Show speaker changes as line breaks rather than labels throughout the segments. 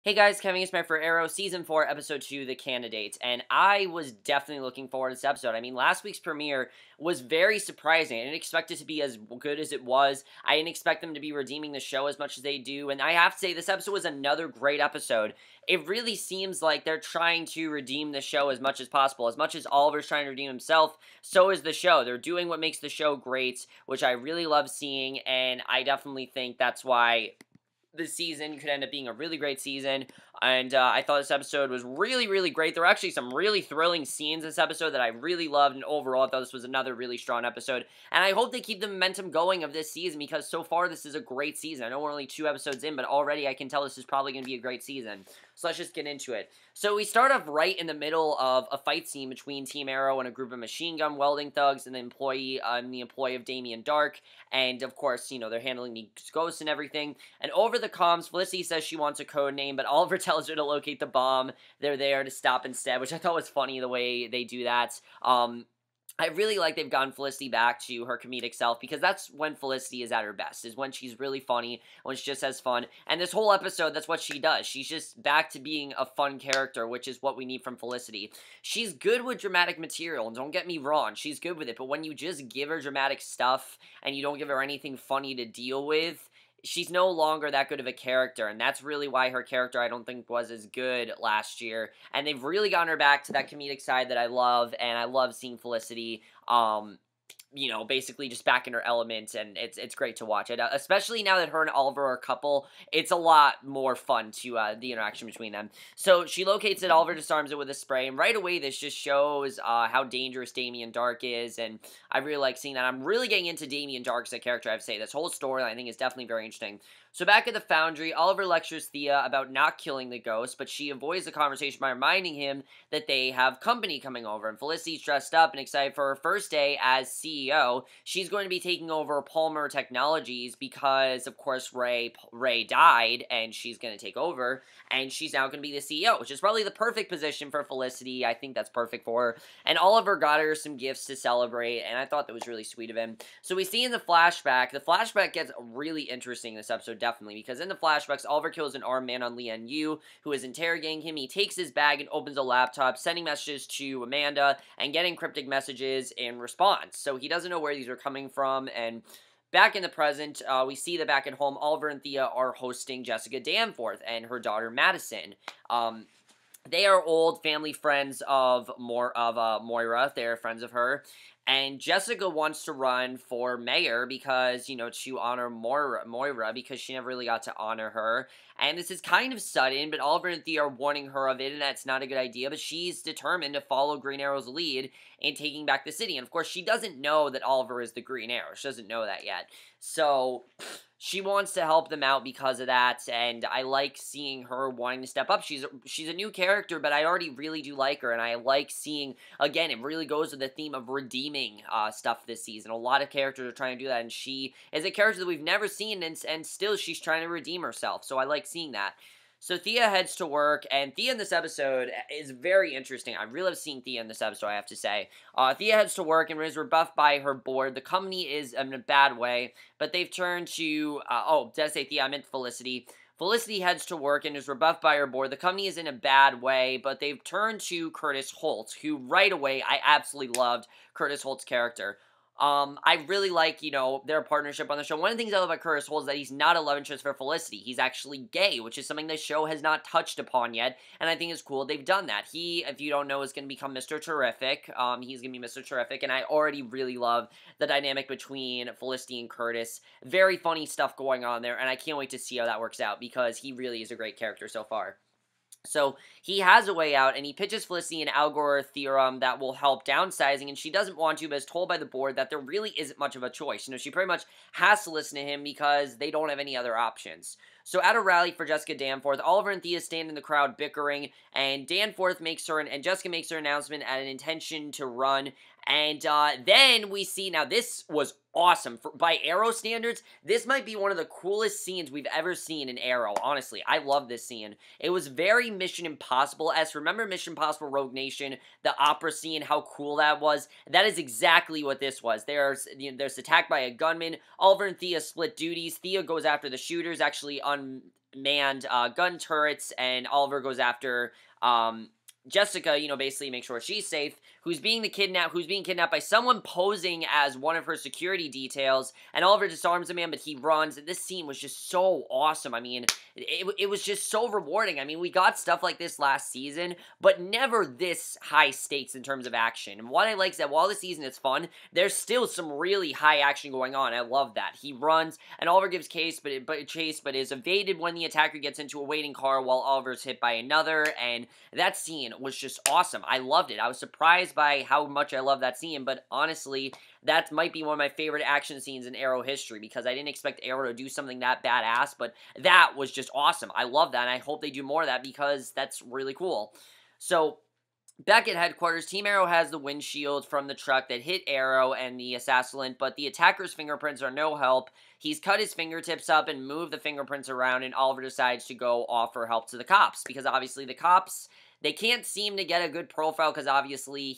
Hey guys, Kevin Smith for Arrow, Season 4, Episode 2, The Candidates, and I was definitely looking forward to this episode. I mean, last week's premiere was very surprising. I didn't expect it to be as good as it was. I didn't expect them to be redeeming the show as much as they do, and I have to say, this episode was another great episode. It really seems like they're trying to redeem the show as much as possible. As much as Oliver's trying to redeem himself, so is the show. They're doing what makes the show great, which I really love seeing, and I definitely think that's why this season could end up being a really great season, and I thought this episode was really, really great. There were actually some really thrilling scenes in this episode that I really loved, and overall I thought this was another really strong episode, and I hope they keep the momentum going of this season, because so far this is a great season. I know we're only 2 episodes in, but already I can tell this is probably going to be a great season. So let's just get into it. So we start off right in the middle of a fight scene between Team Arrow and a group of machine gun welding thugs and the employee of Darhk, and of course, you know, they're handling the ghosts and everything, and over the comms, Felicity says she wants a code name, but Oliver tells her to locate the bomb. They're there to stop instead, which I thought was funny the way they do that. I really like they've gotten Felicity back to her comedic self, because that's when Felicity is at her best, is when she's really funny, when she just has fun, and this whole episode, that's what she does. She's just back to being a fun character, which is what we need from Felicity. She's good with dramatic material, and don't get me wrong, she's good with it, but when you just give her dramatic stuff, and you don't give her anything funny to deal with, she's no longer that good of a character, and that's really why her character, I don't think, was as good last year, and they've really gotten her back to that comedic side that I love, and I love seeing Felicity, you know, basically just back in her element, and it's great to watch it, especially now that her and Oliver are a couple. It's a lot more fun to, the interaction between them. So she locates it, Oliver disarms it with a spray, and right away this just shows, how dangerous Darhk is, and I really like seeing that. I'm really getting into Darhk as a character, I have to say. This whole story, I think, is definitely very interesting. So back at the Foundry, Oliver lectures Thea about not killing the ghost, but she avoids the conversation by reminding him that they have company coming over, and Felicity's dressed up and excited for her first day as CEO. She's going to be taking over Palmer Technologies because, of course, Ray died, and she's going to take over, and she's now going to be the CEO, which is probably the perfect position for Felicity. I think that's perfect for her, and Oliver got her some gifts to celebrate, and I thought that was really sweet of him. So we see in the flashback gets really interesting in this episode, definitely, because in the flashbacks, Oliver kills an armed man on Lian Yu, who is interrogating him. He takes his bag and opens a laptop, sending messages to Amanda, and getting cryptic messages in response. So he doesn't know where these are coming from, and back in the present, we see that back at home, Oliver and Thea are hosting Jessica Danforth and her daughter Madison. They are old family friends of Moira. They're friends of her. And Jessica wants to run for mayor because, you know, to honor Moira, because she never really got to honor her. And this is kind of sudden, but Oliver and Thea are warning her of it, and that's not a good idea. But she's determined to follow Green Arrow's lead in taking back the city. And, of course, she doesn't know that Oliver is the Green Arrow. She doesn't know that yet. So she wants to help them out because of that, and I like seeing her wanting to step up. She's a new character, but I already really do like her, and I like seeing, again, it really goes with the theme of redeeming stuff this season. A lot of characters are trying to do that, and she is a character that we've never seen, and still she's trying to redeem herself, so I like seeing that. So Thea heads to work, and Thea in this episode is very interesting. I really love seeing Thea in this episode, I have to say. Thea heads to work and is rebuffed by her board. The company is in a bad way, but they've turned to, did I say Thea? I meant Felicity. Felicity heads to work and is rebuffed by her board. The company is in a bad way, but they've turned to Curtis Holt, who right away, I absolutely loved Curtis Holt's character. I really like, you know, their partnership on the show. One of the things I love about Curtis Holt is that he's not a love interest for Felicity. He's actually gay, which is something the show has not touched upon yet, and I think it's cool they've done that. He, if you don't know, is going to become Mr. Terrific. He's going to be Mr. Terrific, and I already really love the dynamic between Felicity and Curtis. Very funny stuff going on there, and I can't wait to see how that works out, because he really is a great character so far. So he has a way out, and he pitches Felicity an algorithm theorem that will help downsizing, and she doesn't want to, but is told by the board that there really isn't much of a choice. You know, she pretty much has to listen to him because they don't have any other options. So at a rally for Jessica Danforth, Oliver and Thea stand in the crowd bickering, and Danforth makes her, and Jessica makes her announcement at an intention to run, and then we see, now this was awesome. By Arrow standards, this might be one of the coolest scenes we've ever seen in Arrow, honestly. I love this scene. It was very Mission Impossible-esque. Remember Mission Impossible Rogue Nation, the opera scene, how cool that was? That is exactly what this was. There's attacked by a gunman. Oliver and Thea split duties. Thea goes after the shooters, actually unmanned gun turrets, and Oliver goes after Jessica, basically make sure she's safe, who's being kidnapped by someone posing as one of her security details, and Oliver disarms the man, but he runs, and this scene was just so awesome. I mean, it was just so rewarding. I mean, we got stuff like this last season, but never this high stakes in terms of action. And what I like is that while the season is fun, there's still some really high action going on. I love that. He runs, and Oliver gives chase, but is evaded when the attacker gets into a waiting car while Oliver's hit by another, and that scene was just awesome. I loved it. I was surprised by how much I love that scene, but honestly, that might be one of my favorite action scenes in Arrow history, because I didn't expect Arrow to do something that badass, but that was just awesome. I love that, and I hope they do more of that, because that's really cool. So, back at headquarters, Team Arrow has the windshield from the truck that hit Arrow and the assailant, but the attacker's fingerprints are no help. He's cut his fingertips up and moved the fingerprints around, and Oliver decides to go offer help to the cops, because obviously the cops, they can't seem to get a good profile, because obviously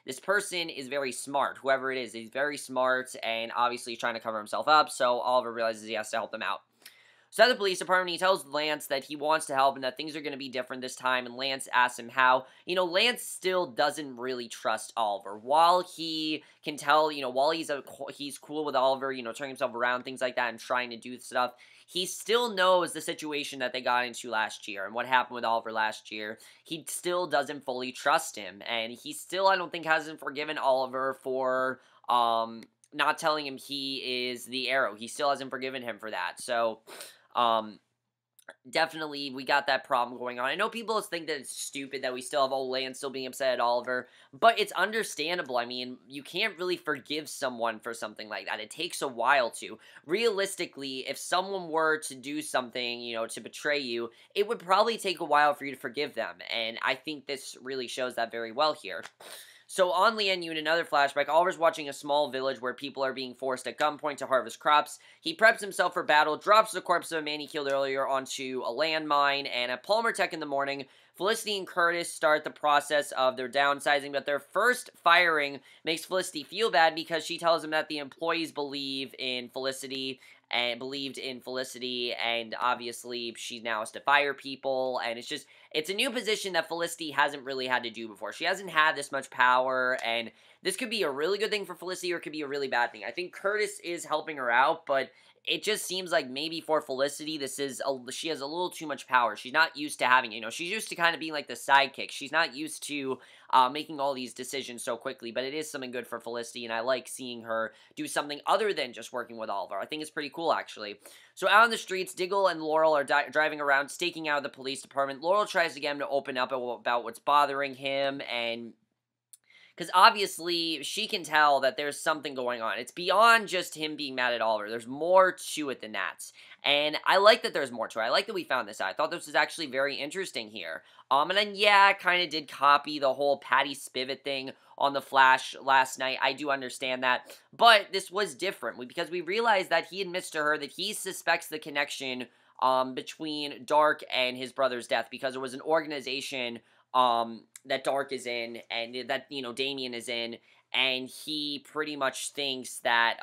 this person is very smart. Whoever it is, he's very smart, and obviously he's trying to cover himself up, so Oliver realizes he has to help them out. So at the police department, he tells Lance that he wants to help and that things are going to be different this time, and Lance asks him how. Lance still doesn't really trust Oliver. While he can tell, while he's cool with Oliver, turning himself around, things like that, and trying to do stuff, he still knows the situation that they got into last year and what happened with Oliver last year. He still doesn't fully trust him, and he still, I don't think, hasn't forgiven Oliver for, not telling him he is the Arrow. He still hasn't forgiven him for that, so definitely, we got that problem going on. I know people think that it's stupid that we still have old Lance still being upset at Oliver, but it's understandable. I mean, you can't really forgive someone for something like that. It takes a while to. Realistically, if someone were to do something, to betray you, it would probably take a while for you to forgive them, and I think this really shows that very well here. So on Lian Yu, in another flashback, Oliver's watching a small village where people are being forced at gunpoint to harvest crops. He preps himself for battle, drops the corpse of a man he killed earlier onto a landmine, and at Palmer Tech in the morning, Felicity and Curtis start the process of their downsizing, but their first firing makes Felicity feel bad because she tells him that the employees believed in Felicity, and obviously she now has to fire people, and it's a new position that Felicity hasn't really had to do before. She hasn't had this much power, and this could be a really good thing for Felicity, or it could be a really bad thing. I think Curtis is helping her out, but it just seems like maybe for Felicity, she has a little too much power. She's not used to having it. She's used to kind of being like the sidekick. She's not used to making all these decisions so quickly, but it is something good for Felicity, and I like seeing her do something other than just working with Oliver. I think it's pretty cool, actually. So out on the streets, Diggle and Laurel are driving around, staking out of the police department. Laurel tries to get him to open up about what's bothering him, and because obviously, she can tell that there's something going on. It's beyond just him being mad at Oliver. There's more to it than that. And I like that there's more to it. I like that we found this out. I thought this was actually very interesting here. And then, yeah, kind of did copy the whole Patty Spivot thing on The Flash last night. I do understand that. But this was different because we realized that he admits to her that he suspects the connection between Darhk and his brother's death, because it was an organization that Darhk is in, and that, Damian is in, and he pretty much thinks that,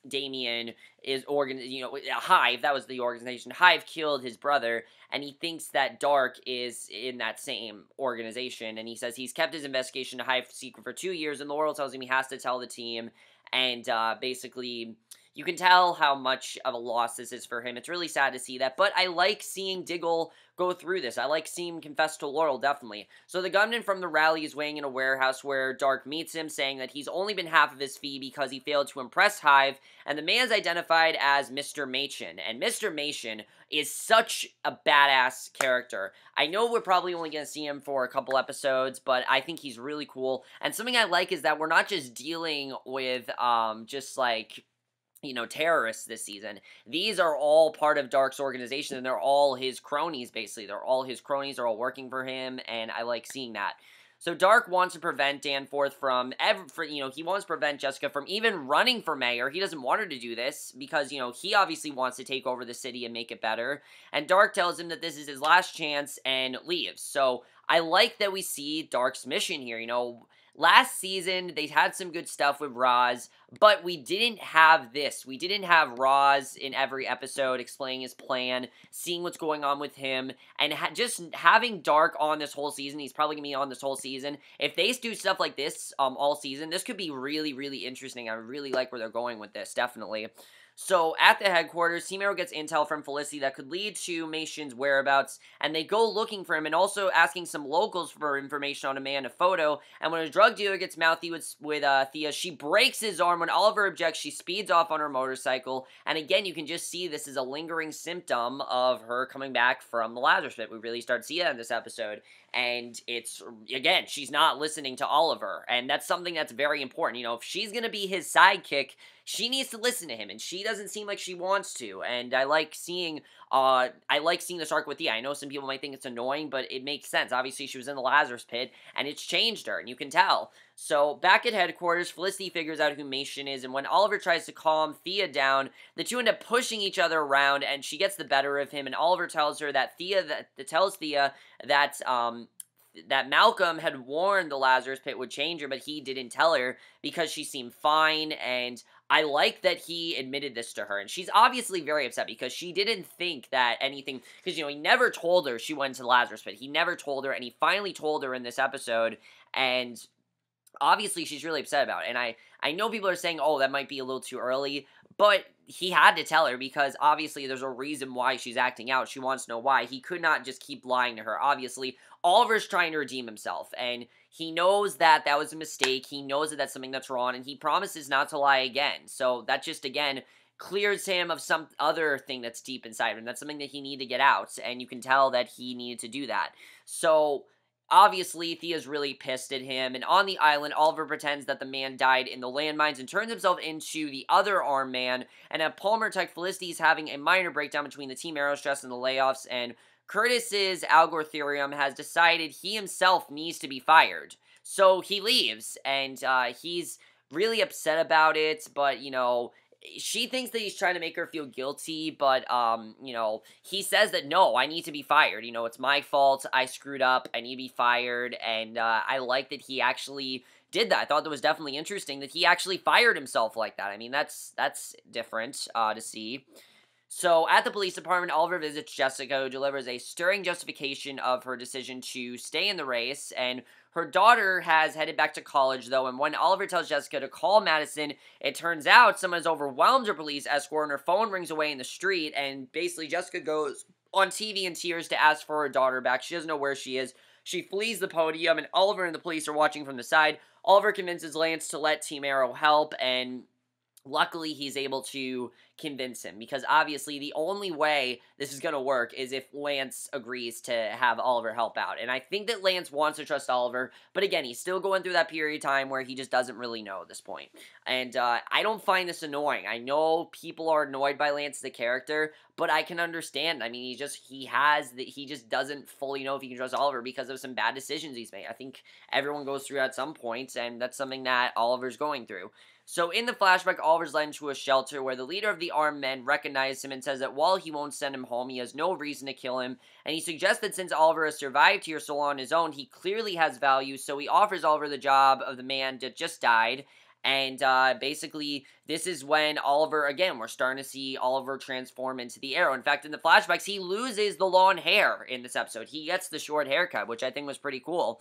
Damian is H.I.V.E, that was the organization. H.I.V.E killed his brother, and he thinks that Darhk is in that same organization, and he says he's kept his investigation to H.I.V.E secret for 2 years, and Laurel tells him he has to tell the team, and, basically, you can tell how much of a loss this is for him. It's really sad to see that, but I like seeing Diggle go through this. I like seeing him confess to Laurel, definitely. So the gunman from the rally is waiting in a warehouse where Darhk meets him, saying that he's only been half of his fee because he failed to impress H.I.V.E, and the man's identified as Mr. Machin, and Mr. Machin is such a badass character. I know we're probably only going to see him for a couple episodes, but I think he's really cool, and something I like is that we're not just dealing with, just like, terrorists this season. These are all part of Darhk's organization, and they're all his cronies, basically. They're all his cronies, they're all working for him, and I like seeing that. So Darhk wants to prevent Danforth he wants to prevent Jessica from even running for mayor. He doesn't want her to do this, because, he obviously wants to take over the city and make it better, and Darhk tells him that this is his last chance and leaves. So I like that we see Darhk's mission here, last season, they had some good stuff with Roz, but we didn't have this. We didn't have Roz in every episode explaining his plan, seeing what's going on with him, and just having Darhk on this whole season. He's probably going to be on this whole season. If they do stuff like this all season, this could be really, really interesting. I really like where they're going with this, definitely. So, at the headquarters, Team Arrow gets intel from Felicity that could lead to Machin's whereabouts, and they go looking for him, and also asking some locals for information on a man, a photo, and when a drug dealer gets mouthy with Thea, she breaks his arm. When Oliver objects, she speeds off on her motorcycle, and again, you can just see this is a lingering symptom of her coming back from the lazarus pit. We really start to see that in this episode, and it's, again, she's not listening to Oliver, and that's something that's very important. You know, if she's gonna be his sidekick, she needs to listen to him, and she doesn't seem like she wants to, and I like seeing this arc with Thea. I know some people might think it's annoying, but it makes sense. Obviously, she was in the lazarus pit, and it's changed her, and you can tell. So, back at headquarters, Felicity figures out who Machin is, and when Oliver tries to calm Thea down, the two end up pushing each other around, and she gets the better of him, and Oliver tells her that that Malcolm had warned the lazarus pit would change her, but he didn't tell her because she seemed fine, and I like that he admitted this to her, and she's obviously very upset because she didn't think that anything, because, you know, he never told her she went to the lazarus pit. He never told her, and he finally told her in this episode, and obviously she's really upset about it. And I know people are saying, oh, that might be a little too early, but he had to tell her because obviously there's a reason why she's acting out. She wants to know why. He could not just keep lying to her. Obviously, Oliver's trying to redeem himself, and he knows that that was a mistake. He knows that that's something that's wrong, and he promises not to lie again. So that just, again, clears him of some other thing that's deep inside him. That's something that he needed to get out, and you can tell that he needed to do that. So obviously, Thea's really pissed at him, and on the island, Oliver pretends that the man died in the landmines and turns himself into the other armed man, and at Palmer Tech, Felicity's having a minor breakdown between the Team Arrow stress and the layoffs, and Curtis's algorithm has decided he himself needs to be fired. So he leaves, and he's really upset about it, but, you know, she thinks that he's trying to make her feel guilty, but, you know, he says that, no, I need to be fired. You know, it's my fault. I screwed up. I need to be fired, and I like that he actually did that. I thought that was definitely interesting that he actually fired himself like that. I mean, that's different to see. So, at the police department, Oliver visits Jessica, who delivers a stirring justification of her decision to stay in the race, and her daughter has headed back to college, though, and when Oliver tells Jessica to call Madison, it turns out someone has overwhelmed her police escort, and her phone rings away in the street, and basically Jessica goes on TV in tears to ask for her daughter back. She doesn't know where she is. She flees the podium, and Oliver and the police are watching from the side. Oliver convinces Lance to let Team Arrow help, and luckily, he's able to convince him, because obviously the only way this is going to work is if Lance agrees to have Oliver help out. And I think that Lance wants to trust Oliver, but again, he's still going through that period of time where he just doesn't really know at this point. And I don't find this annoying. I know people are annoyed by Lance the character, but I can understand. I mean, he just doesn't fully know if he can trust Oliver because of some bad decisions he's made. I think everyone goes through at some point, and that's something that Oliver's going through. So in the flashback, Oliver's led into a shelter where the leader of the armed men recognizes him and says that while he won't send him home, he has no reason to kill him. And he suggests that since Oliver has survived here so long on his own, he clearly has value, so he offers Oliver the job of the man that just died. And basically, this is when Oliver, again, we're starting to see Oliver transform into the Arrow. In fact, in the flashbacks, he loses the long hair in this episode. He gets the short haircut, which I think was pretty cool.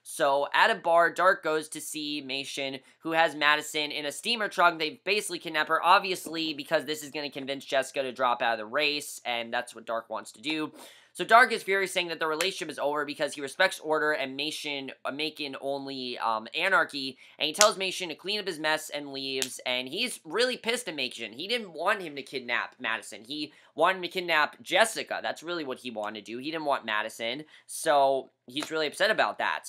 So, at a bar, Darhk goes to see Machin, who has Madison in a steamer truck. They basically kidnap her, obviously, because this is going to convince Jessica to drop out of the race, and that's what Darhk wants to do. So, Darhk is furious, saying that the relationship is over because he respects order and Machin only anarchy, and he tells Machin to clean up his mess and leaves, and he's really pissed at Machin. He didn't want him to kidnap Madison. He wanted him to kidnap Jessica. That's really what he wanted to do. He didn't want Madison, so he's really upset about that.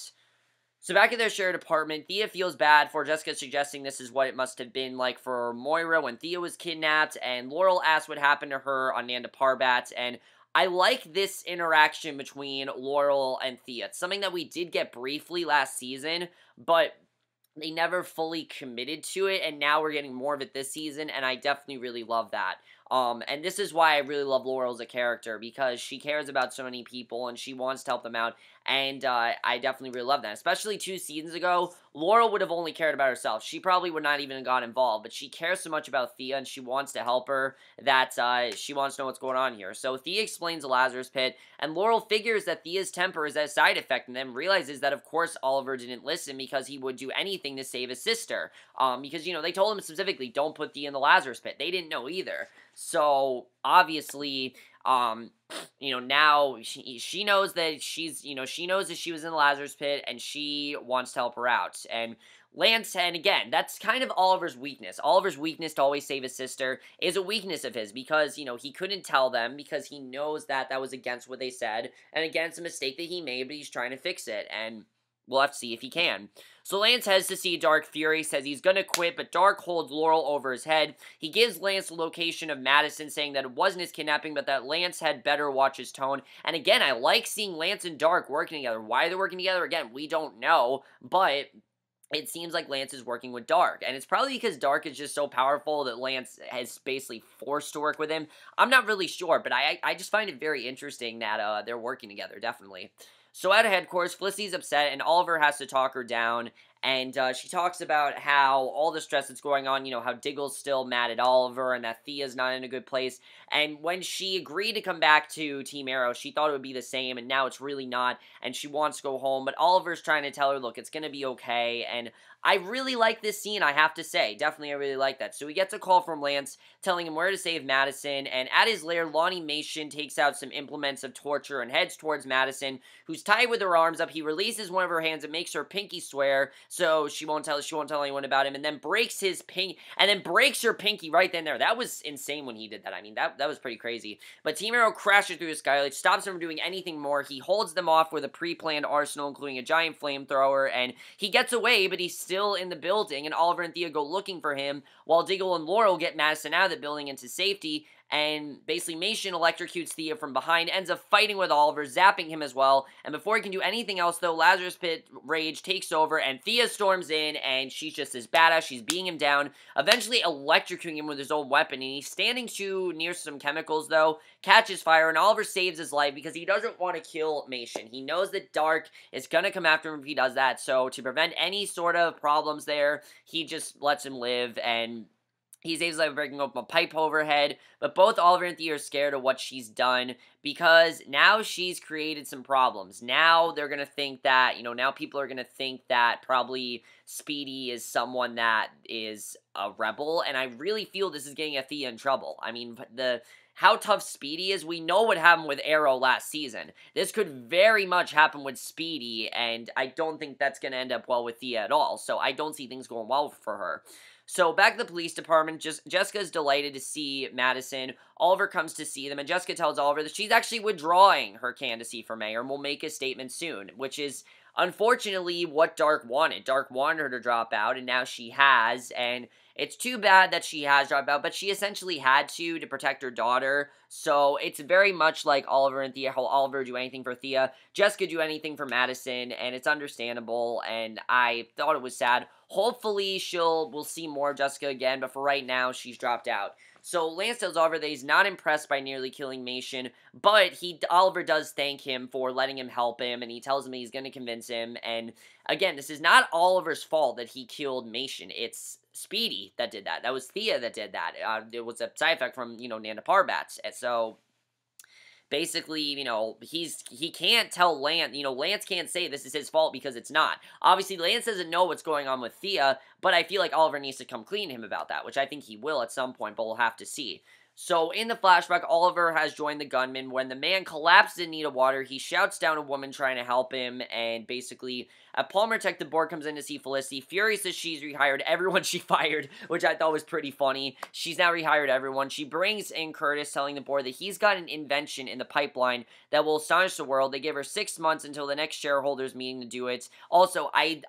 So back at their shared apartment, Thea feels bad for Jessica suggesting this is what it must have been like for Moira when Thea was kidnapped, and Laurel asks what happened to her on Nanda Parbat, and I like this interaction between Laurel and Thea. It's something that we did get briefly last season, but they never fully committed to it, and now we're getting more of it this season, and I definitely really love that. And this is why I really love Laurel as a character, because she cares about so many people, and she wants to help them out, and I definitely really love that. Especially 2 seasons ago, Laurel would have only cared about herself. She probably would not even have got involved, but she cares so much about Thea, and she wants to help her, that she wants to know what's going on here. So Thea explains the Lazarus Pit, and Laurel figures that Thea's temper is a side effect, and then realizes that, of course, Oliver didn't listen, because he would do anything to save his sister. Because, they told him specifically, don't put Thea in the Lazarus Pit. They didn't know either. So, obviously, now she knows that she knows that she was in the Lazarus Pit, and she wants to help her out. And Lance, and again, that's kind of Oliver's weakness. Oliver's weakness to always save his sister is a weakness of his, because, he couldn't tell them, because he knows that that was against what they said, and against a mistake that he made, but he's trying to fix it, and we'll have to see if he can. So Lance heads to see Darhk. Fury says he's gonna quit, but Darhk holds Laurel over his head. He gives Lance the location of Madison, saying that it wasn't his kidnapping, but that Lance had better watch his tone. And again, I like seeing Lance and Darhk working together. Why they're working together, again, we don't know, but it seems like Lance is working with Darhk, and it's probably because Darhk is just so powerful that Lance has basically forced to work with him. I'm not really sure, but I just find it very interesting that they're working together, definitely. So at headquarters, Felicity's upset, and Oliver has to talk her down, and she talks about how all the stress that's going on, how Diggle's still mad at Oliver, and that Thea's not in a good place, and when she agreed to come back to Team Arrow, she thought it would be the same, and now it's really not, and she wants to go home, but Oliver's trying to tell her, look, it's gonna be okay, and I really like this scene, I have to say. Definitely, I really like that. So he gets a call from Lance telling him where to save Madison, and at his lair, Lonnie Machin takes out some implements of torture and heads towards Madison, who's tied with her arms up. He releases one of her hands and makes her pinky swear, so she won't tell anyone about him, and then breaks her pinky right then and there. That was insane when he did that. I mean, that was pretty crazy. But Team Arrow crashes through the skylight, stops him from doing anything more. He holds them off with a pre-planned arsenal, including a giant flamethrower, and he gets away, but he's still in the building, and Oliver and Thea go looking for him, while Diggle and Laurel get Madison out of the building into safety, and basically Machin electrocutes Thea from behind, ends up fighting with Oliver, zapping him as well, and before he can do anything else, though, Lazarus Pit rage takes over, and Thea storms in, and she's just this badass. She's beating him down, eventually electrocuting him with his own weapon, and he's standing too near some chemicals, though, catches fire, and Oliver saves his life because he doesn't want to kill Machin. He knows that Darhk is going to come after him if he does that, so to prevent any sort of problems there, he just lets him live, and he saves life by breaking open a pipe overhead, but both Oliver and Thea are scared of what she's done, because now she's created some problems. Now they're going to think that, now people are going to think that probably Speedy is someone that is a rebel, and I really feel this is getting Thea in trouble. I mean, how tough Speedy is, we know what happened with Arrow last season. This could very much happen with Speedy, and I don't think that's going to end up well with Thea at all, so I don't see things going well for her. So, back at the police department, Jessica's delighted to see Madison. Oliver comes to see them, and Jessica tells Oliver that she's actually withdrawing her candidacy for mayor and will make a statement soon, which is, unfortunately, what Darhk wanted. Darhk wanted her to drop out, and now she has, and it's too bad that she has dropped out, but she essentially had to protect her daughter, so it's very much like Oliver and Thea, how Oliver do anything for Thea, Jessica do anything for Madison, and it's understandable, and I thought it was sad. Hopefully, we'll see more of Jessica again, but for right now, she's dropped out. So Lance tells Oliver that he's not impressed by nearly killing Machin, but Oliver does thank him for letting him help him, and he tells him he's going to convince him, and again, this is not Oliver's fault that he killed Machin. It's Speedy that did that. That was Thea that did that. It was a side effect from, Nanda Parbat's, and so basically, he can't tell Lance, Lance can't say this is his fault because it's not. Obviously, Lance doesn't know what's going on with Thea, but I feel like Oliver needs to come clean to him about that, which I think he will at some point, but we'll have to see. So, in the flashback, Oliver has joined the gunman. When the man collapses in need of water, he shouts down a woman trying to help him, and basically, a Palmer Tech, the board comes in to see Felicity. Fury says she's rehired everyone she fired, which I thought was pretty funny. She's now rehired everyone. She brings in Curtis, telling the board that he's got an invention in the pipeline that will astonish the world. They give her 6 months until the next shareholders meeting to do it. Also, I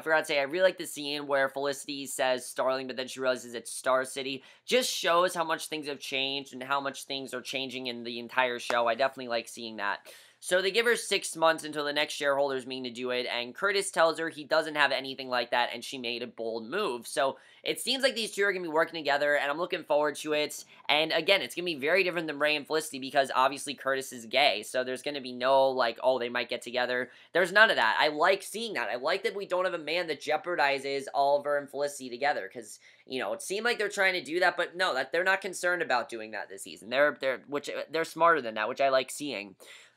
forgot to say, I really like the scene where Felicity says Starling, but then she realizes it's Star City. Just shows how much things have changed and how much things are changing in the entire show. I definitely like seeing that. So they give her 6 months until the next shareholders meeting to do it, and Curtis tells her he doesn't have anything like that, and she made a bold move. So it seems like these two are going to be working together, and I'm looking forward to it. And again, it's going to be very different than Ray and Felicity because obviously Curtis is gay, so there's going to be no, like, oh, they might get together. There's none of that. I like seeing that. I like that we don't have a man that jeopardizes Oliver and Felicity together, because, you know, it seemed like they're trying to do that, but no, that they're not concerned about doing that this season. They're smarter than that, which I like seeing.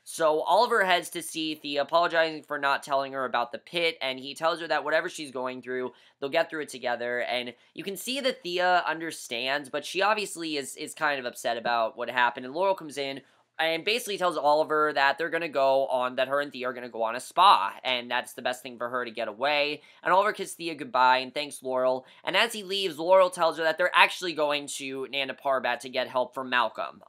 So Oliver heads to see Thea, apologizing for not telling her about the pit, and he tells her that whatever she's going through, they'll get through it together. And you can see that Thea understands, but she obviously is kind of upset about what happened. And Laurel comes in and basically tells Oliver that they're going to go on, that her and Thea are going to go on a spa, and that's the best thing for her to get away. And Oliver kisses Thea goodbye and thanks Laurel. And as he leaves, Laurel tells her that they're actually going to Nana Parbat to get help from Malcolm.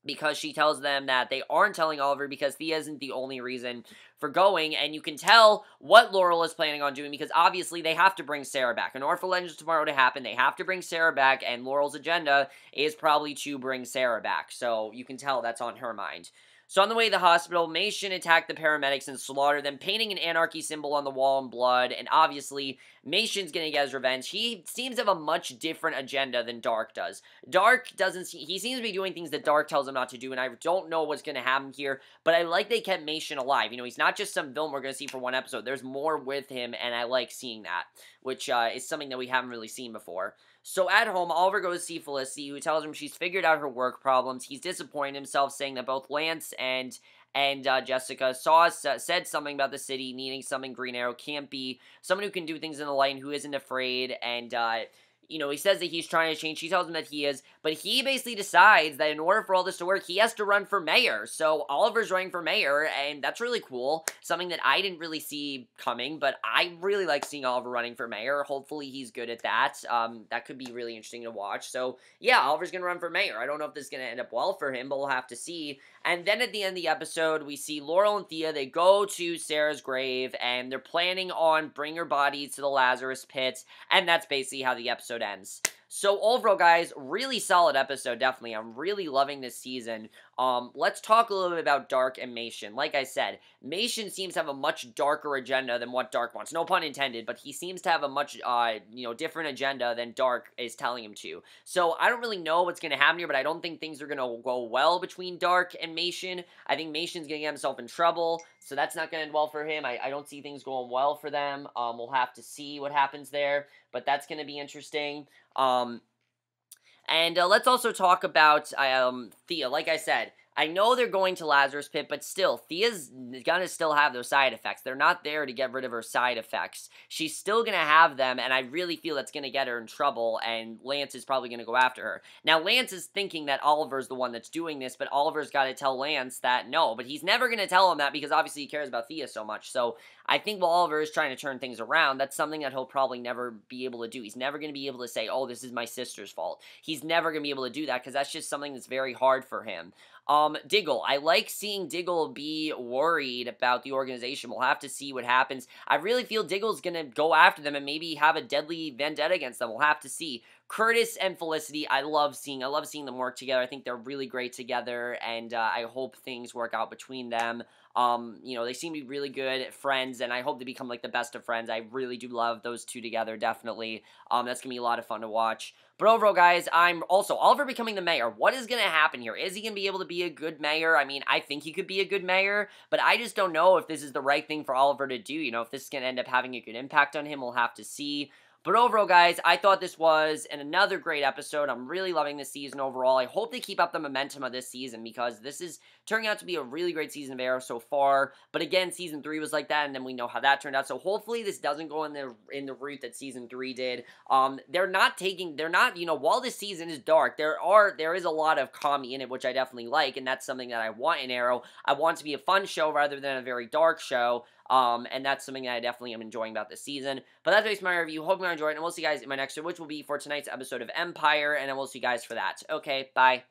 Because she tells them that they aren't telling Oliver because Thea isn't the only reason for going, and you can tell what Laurel is planning on doing because obviously they have to bring Sara back. In order for Legends of Tomorrow to happen, they have to bring Sara back, and Laurel's agenda is probably to bring Sara back, so you can tell that's on her mind. So on the way to the hospital, Machin attacked the paramedics and slaughtered them, painting an anarchy symbol on the wall in blood, and obviously, Machin's gonna get his revenge. He seems to have a much different agenda than Darhk does. Darhk doesn't, he seems to be doing things that Darhk tells him not to do, and I don't know what's gonna happen here, but I like they kept Machin alive. You know, he's not just some villain we're gonna see for one episode. There's more with him, and I like seeing that, which is something that we haven't really seen before. So at home, Oliver goes to see Felicity, who tells him she's figured out her work problems. He's disappointed in himself, saying that both Lance and Jessica said something about the city needing something Green Arrow can't be. Someone who can do things in the light and who isn't afraid, and you know, he says that he's trying to change. She tells him that he is, but he basically decides that in order for all this to work, he has to run for mayor. So Oliver's running for mayor, and that's really cool. Something that I didn't really see coming, but I really like seeing Oliver running for mayor. Hopefully he's good at that. That could be really interesting to watch. So yeah, Oliver's going to run for mayor. I don't know if this is going to end up well for him, but we'll have to see. And then at the end of the episode, we see Laurel and Thea. They go to Sara's grave, and they're planning on bringing her body to the Lazarus pit, and that's basically how the episode ends. So overall, guys, really solid episode, definitely. I'm really loving this season. Let's talk a little bit about Darhk and Machin. Like I said, Machin seems to have a much darker agenda than what Darhk wants. No pun intended, but he seems to have a much, different agenda than Darhk is telling him to. So I don't really know what's going to happen here, but I don't think things are going to go well between Darhk and Machin. I think Machin's going to get himself in trouble, so that's not going to end well for him. I don't see things going well for them. We'll have to see what happens there, but that's going to be interesting. Let's also talk about Thea. Like I said, I know they're going to Lazarus Pit, but still, Thea's gonna still have those side effects. They're not there to get rid of her side effects. She's still gonna have them, and I really feel that's gonna get her in trouble, and Lance is probably gonna go after her. Now, Lance is thinking that Oliver's the one that's doing this, but Oliver's gotta tell Lance that no, but he's never gonna tell him that because obviously he cares about Thea so much. So I think while Oliver is trying to turn things around, that's something that he'll probably never be able to do. He's never gonna be able to say, oh, this is my sister's fault. He's never gonna be able to do that because that's just something that's very hard for him. Diggle. I like seeing Diggle be worried about the organization. We'll have to see what happens. I really feel Diggle's gonna go after them and maybe have a deadly vendetta against them. We'll have to see. Curtis and Felicity, I love seeing them work together. I think they're really great together, and I hope things work out between them. They seem to be really good friends, and I hope they become, like, the best of friends. I really do love those two together, definitely. That's gonna be a lot of fun to watch. But overall, guys, I'm also Oliver becoming the mayor. What is going to happen here? Is he going to be able to be a good mayor? I mean, I think he could be a good mayor, but I just don't know if this is the right thing for Oliver to do. You know, if this is going to end up having a good impact on him, we'll have to see. But overall, guys, I thought this was another great episode. I'm really loving this season overall. I hope they keep up the momentum of this season because this is turning out to be a really great season of Arrow so far. But again, season 3 was like that, and then we know how that turned out. So hopefully this doesn't go in the route that season 3 did. They're not, while this season is dark, there is a lot of comedy in it, which I definitely like, and that's something that I want in Arrow. I want it to be a fun show rather than a very dark show. And that's something that I definitely am enjoying about this season. But that's basically my review. Hope you enjoyed it, and we'll see you guys in my next video, which will be for tonight's episode of Empire, and then we'll see you guys for that. Okay, bye.